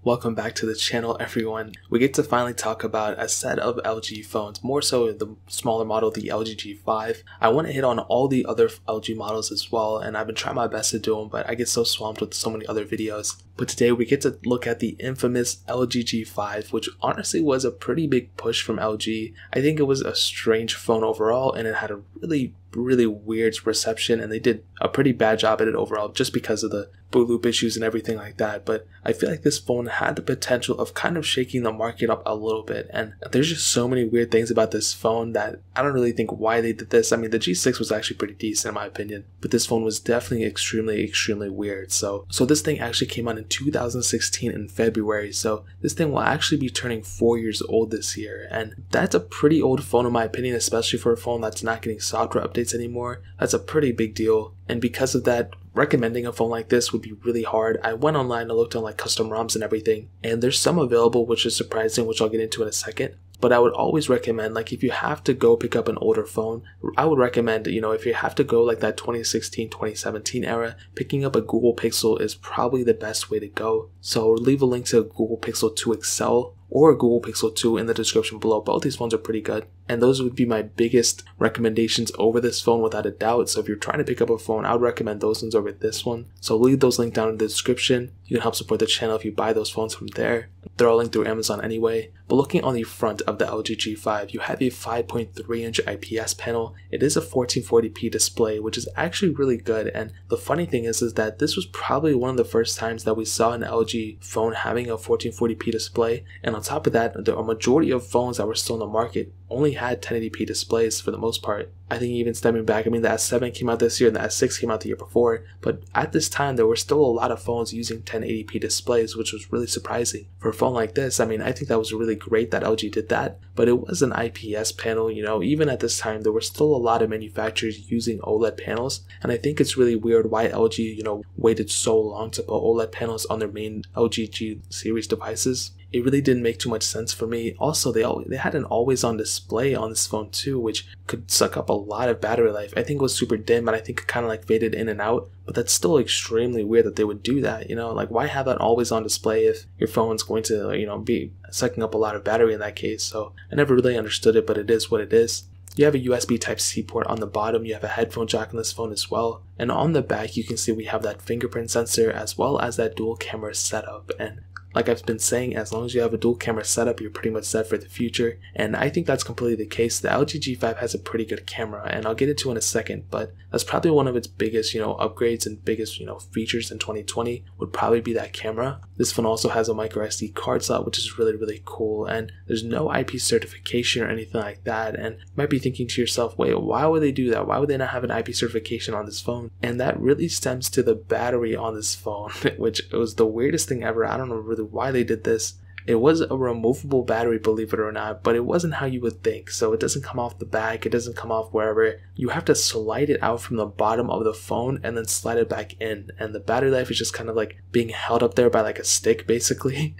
Welcome back to the channel, everyone. We get to finally talk about a set of LG phones, more so the smaller model, the LG G5. I want to hit on all the other LG models as well, and I've been trying my best to do them, but I get so swamped with so many other videos. But today we get to look at the infamous LG G5, which honestly was a pretty big push from LG. I think it was a strange phone overall, and it had a really weird reception, and they did a pretty bad job at it overall just because of the Bootloop issues and everything like that. But I feel like this phone had the potential of kind of shaking the market up a little bit, and there's just so many weird things about this phone that I don't really think why they did this. I mean, the G6 was actually pretty decent in my opinion, but this phone was definitely extremely weird. So this thing actually came out in 2016 in February, so this thing will actually be turning 4 years old this year, and that's a pretty old phone in my opinion, especially for a phone that's not getting software updates anymore. That's a pretty big deal, and because of that, recommending a phone like this would be really hard. I went online and looked on like custom ROMs and everything, and there's some available, which is surprising, which I'll get into in a second. But I would always recommend, like, if you have to go pick up an older phone, I would recommend, if you have to go like that 2016, 2017 era, picking up a Google Pixel is probably the best way to go. So I'll leave a link to a Google Pixel 2 XL or a Google Pixel 2 in the description below. Both these phones are pretty good, and those would be my biggest recommendations over this phone without a doubt. So if you're trying to pick up a phone, I would recommend those ones over this one. So I'll leave those links down in the description. You can help support the channel if you buy those phones from there. They're all linked through Amazon anyway. But looking on the front of the LG G5, you have a 5.3-inch IPS panel. It is a 1440p display, which is actually really good. And the funny thing is that this was probably one of the first times that we saw an LG phone having a 1440p display. And on top of that, a majority of phones that were still in the market only had 1080p displays for the most part. I think even stepping back, I mean, the S7 came out this year and the S6 came out the year before, but at this time there were still a lot of phones using 1080p displays, which was really surprising. For a phone like this, I mean, I think that was really great that LG did that, but it was an IPS panel. Even at this time there were still a lot of manufacturers using OLED panels, and I think it's really weird why LG, waited so long to put OLED panels on their main LG G series devices. It really didn't make too much sense for me. Also, they had an always-on display on this phone too, which could suck up a lot of battery life. I think it was super dim, and I think it kind of like faded in and out, but that's still extremely weird that they would do that. Like, why have that always-on display if your phone's going to, be sucking up a lot of battery in that case? So I never really understood it, but it is what it is. You have a USB Type-C port on the bottom, you have a headphone jack on this phone as well, and on the back you can see we have that fingerprint sensor as well as that dual camera setup. And like I've been saying, as long as you have a dual camera setup, you're pretty much set for the future, and I think that's completely the case. The LG G5 has a pretty good camera, and I'll get into it in a second, but that's probably one of its biggest, upgrades and biggest, features in 2020 would probably be that camera. This phone also has a micro SD card slot, which is really cool, and there's no IP certification or anything like that. And you might be thinking to yourself, wait, why would they do that? Why would they not have an IP certification on this phone? And that really stems to the battery on this phone, which was the weirdest thing ever. I don't know really why they did this. It was a removable battery, believe it or not, but it wasn't how you would think. So it doesn't come off the back, it doesn't come off wherever. You have to slide it out from the bottom of the phone and then slide it back in, and the battery life is just kind of like being held up there by like a stick basically.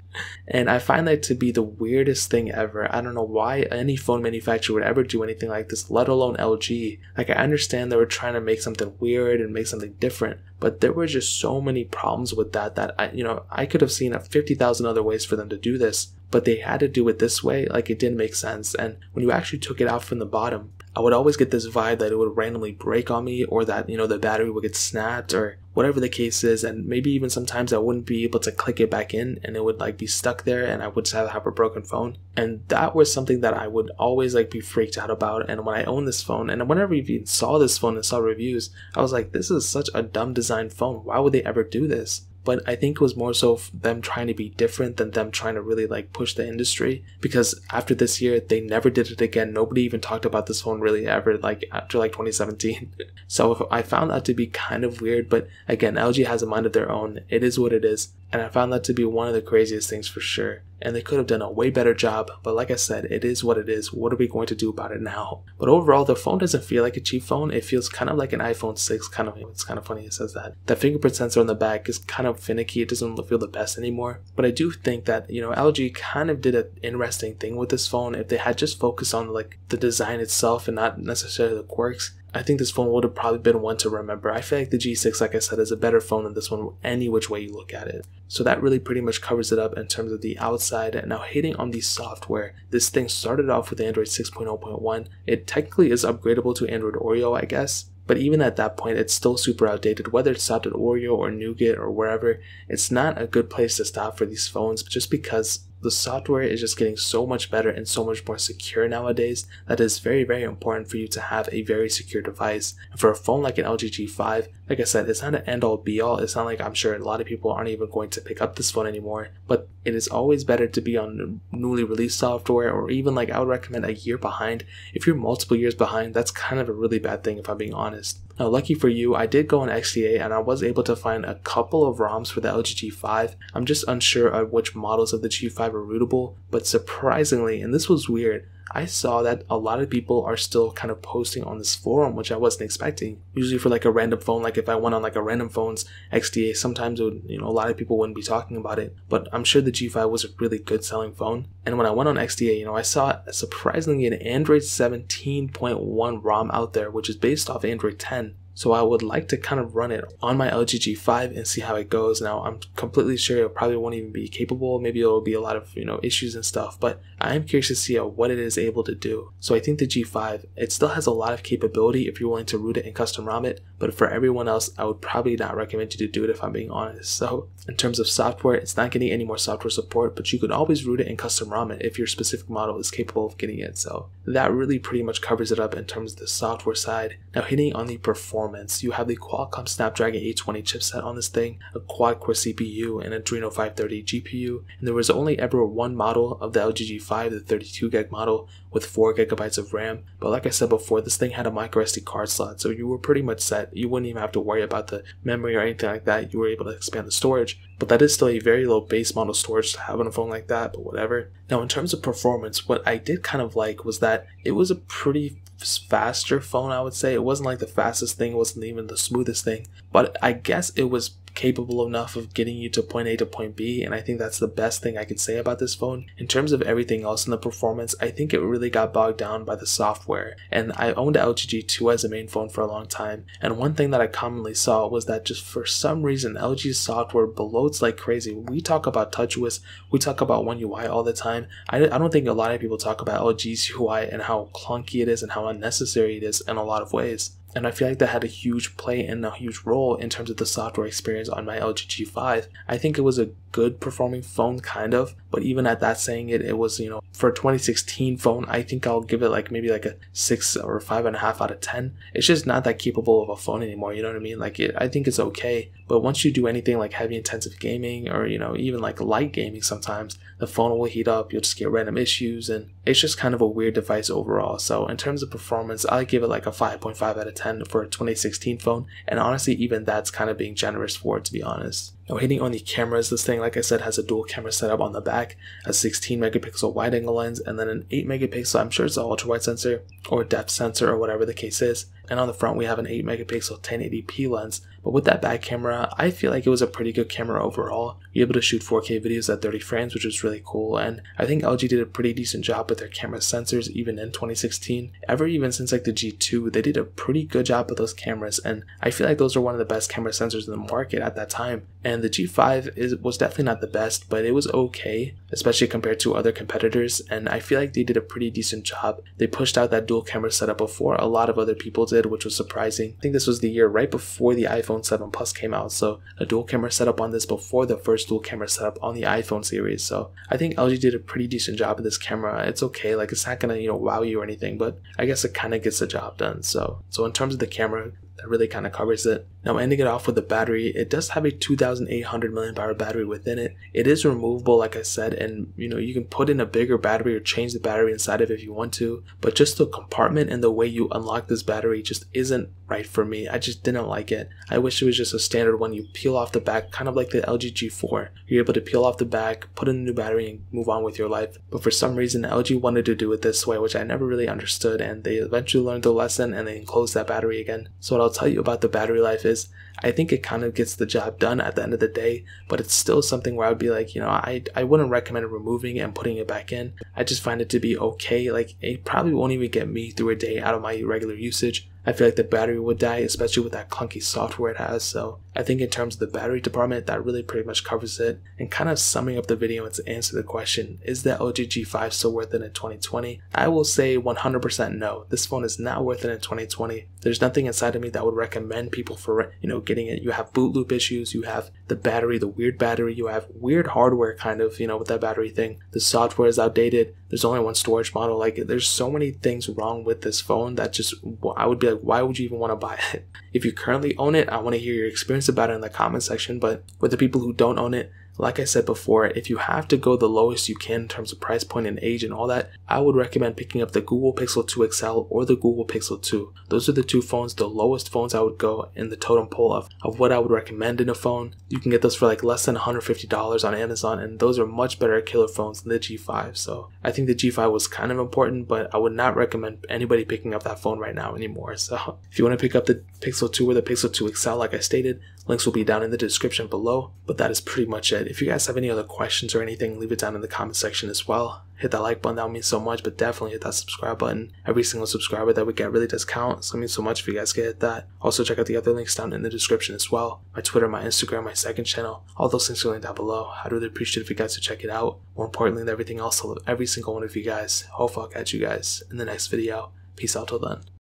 And I find that to be the weirdest thing ever. I don't know why any phone manufacturer would ever do anything like this, let alone LG. Like, I understand they were trying to make something weird and make something different, but there were just so many problems with that I could have seen 50,000 other ways for them to do this, but they had to do it this way. Like, it didn't make sense. And when you actually took it out from the bottom, I would always get this vibe that it would randomly break on me, or that the battery would get snapped, or whatever the case is. And maybe even sometimes I wouldn't be able to click it back in, and it would like be stuck there, and I would just have a broken phone. And that was something that I would always like be freaked out about. And when I owned this phone, and whenever I even saw this phone and saw reviews, I was like, this is such a dumb design phone. Why would they ever do this? But I think it was more so them trying to be different than them trying to really like push the industry, because after this year they never did it again. Nobody even talked about this phone really ever, like after like 2017. So I found that to be kind of weird, but again, LG has a mind of their own. It is what it is, and I found that to be one of the craziest things for sure. And they could have done a way better job, but like I said, it is what it is. What are we going to do about it now? But overall, the phone doesn't feel like a cheap phone. It feels kind of like an iPhone 6, it's kind of funny it says that. The fingerprint sensor on the back is kind of finicky. It doesn't feel the best anymore. But I do think that, LG kind of did an interesting thing with this phone. If they had just focused on like the design itself and not necessarily the quirks, I think this phone would have probably been one to remember. I feel like the G6, like I said, is a better phone than this one any which way you look at it. So that really pretty much covers it up in terms of the outside. Now hitting on the software, this thing started off with Android 6.0.1. It technically is upgradable to Android Oreo, I guess. But even at that point, it's still super outdated. Whether it's stopped at Oreo or Nougat or wherever, it's not a good place to stop for these phones, just because the software is just getting so much better and so much more secure nowadays that it's very, very important for you to have a very secure device. And for a phone like an LG G5, like I said, it's not an end-all be-all. It's not like I'm sure a lot of people aren't even going to pick up this phone anymore, but it is always better to be on newly released software, or even like I would recommend a year behind. If you're multiple years behind, that's kind of a really bad thing if I'm being honest. Now, lucky for you, I did go on XDA and I was able to find a couple of ROMs for the LG G5. I'm just unsure of which models of the G5 are rootable, but surprisingly, and this was weird, I saw that a lot of people are still kind of posting on this forum, which I wasn't expecting. Usually for like a random phone, like if I went on like a random phone's XDA, sometimes it would, a lot of people wouldn't be talking about it. But I'm sure the G5 was a really good selling phone. And when I went on XDA, I saw surprisingly an Android 17.1 ROM out there, which is based off Android 10. So I would like to kind of run it on my LG G5 and see how it goes. Now, I'm completely sure it probably won't even be capable. Maybe it'll be a lot of, issues and stuff, but I am curious to see what it is able to do. So I think the G5, it still has a lot of capability if you're willing to root it and custom ROM it, but for everyone else, I would probably not recommend you to do it if I'm being honest. So in terms of software, it's not getting any more software support, but you could always root it and custom ROM it if your specific model is capable of getting it. So that really pretty much covers it up in terms of the software side. Now hitting on the performance, you have the Qualcomm Snapdragon 820 chipset on this thing, a quad-core CPU, and Adreno 530 GPU, and there was only ever one model of the LG G5, the 32 gig model, with 4 gigabytes of RAM. But like I said before, this thing had a micro SD card slot, so you were pretty much set. You wouldn't even have to worry about the memory or anything like that. You were able to expand the storage, but that is still a very low base model storage to have on a phone like that, but whatever. Now in terms of performance, what I did kind of like was that it was a pretty faster phone, I would say. It wasn't like the fastest thing, it wasn't even the smoothest thing, but I guess it was capable enough of getting you to point A to point B, and I think that's the best thing I could say about this phone. In terms of everything else in the performance, I think it really got bogged down by the software, and I owned a LG G2 as a main phone for a long time, and one thing that I commonly saw was that just for some reason LG's software bloats like crazy. We talk about TouchWiz, we talk about One UI all the time. I don't think a lot of people talk about LG's UI and how clunky it is and how unnecessary it is in a lot of ways. And I feel like that had a huge play and a huge role in terms of the software experience on my LG G5. I think it was a good performing phone, kind of, but even at that saying it was, for a 2016 phone, I think I'll give it like maybe like a 6 or 5.5 out of 10. It's just not that capable of a phone anymore, you know what I mean? Like I think it's okay, but once you do anything like heavy intensive gaming or, even like light gaming, sometimes the phone will heat up, you'll just get random issues, and it's just kind of a weird device overall. So in terms of performance, I give it like a 5.5 out of 10 for a 2016 phone, and honestly even that's kind of being generous for it, to be honest. Now hitting on the cameras, this thing, like I said, has a dual camera setup on the back, a 16 megapixel wide angle lens, and then an 8 megapixel, I'm sure it's an ultra wide sensor or depth sensor or whatever the case is. And on the front we have an 8 megapixel 1080p lens. But with that back camera, I feel like it was a pretty good camera overall. You're able to shoot 4K videos at 30 frames, which was really cool, and I think LG did a pretty decent job with their camera sensors even in 2016. Even since like the G2, they did a pretty good job with those cameras, and I feel like those are one of the best camera sensors in the market at that time. And the G5 was definitely not the best, but it was okay, especially compared to other competitors, and I feel like they did a pretty decent job. They pushed out that dual camera setup before a lot of other people did, which was surprising. I think this was the year right before the iPhone 7 Plus came out, so a dual camera setup on this before the first dual camera setup on the iPhone series. So I think LG did a pretty decent job with this camera. It's okay, like it's not gonna wow you or anything, but I guess it kind of gets the job done. So in terms of the camera, that really kind of covers it. Now ending it off with the battery, it does have a 2,800 mAh battery within it. It is removable, like I said, and you can put in a bigger battery or change the battery inside of it if you want to, but just the compartment and the way you unlock this battery just isn't right for me. I just didn't like it. I wish it was just a standard one. You peel off the back, kind of like the LG G4. You're able to peel off the back, put in a new battery, and move on with your life. But for some reason, LG wanted to do it this way, which I never really understood, and they eventually learned the lesson and they enclosed that battery again. So what I'll tell you about the battery life is, I think it kind of gets the job done at the end of the day, but it's still something where I'd be like, I wouldn't recommend removing it and putting it back in. I just find it to be okay. Like, it probably won't even get me through a day out of my regular usage. I feel like the battery would die, especially with that clunky software it has. So I think in terms of the battery department, that really pretty much covers it. And kind of summing up the video and to answer the question, is the LG G5 still worth it in 2020? I will say 100% no. This phone is not worth it in 2020. There's nothing inside of me that would recommend people for, getting it. You have boot loop issues, you have the battery, the weird battery, you have weird hardware kind of, with that battery thing. The software is outdated. There's only one storage model. Like, there's so many things wrong with this phone that just, I would be like, why would you even want to buy it? If you currently own it, I want to hear your experience about it in the comment section. But with the people who don't own it, like I said before, if you have to go the lowest you can in terms of price point and age and all that, I would recommend picking up the Google Pixel 2 XL or the Google Pixel 2. Those are the two phones, the lowest phones I would go in the totem pole of what I would recommend in a phone. You can get those for like less than $150 on Amazon, and those are much better killer phones than the G5. So I think the G5 was kind of important, but I would not recommend anybody picking up that phone right now anymore. So if you want to pick up the Pixel 2 or the Pixel 2 XL, like I stated, links will be down in the description below. But that is pretty much it. If you guys have any other questions or anything, leave it down in the comment section as well. Hit that like button, that would mean so much, but definitely hit that subscribe button. Every single subscriber that we get really does count, so it means so much if you guys could hit that. Also check out the other links down in the description as well. My Twitter, my Instagram, my second channel, all those links are linked down below. I'd really appreciate if you guys would check it out. More importantly than everything else, I love every single one of you guys. Hopefully I'll catch you guys in the next video. Peace out till then.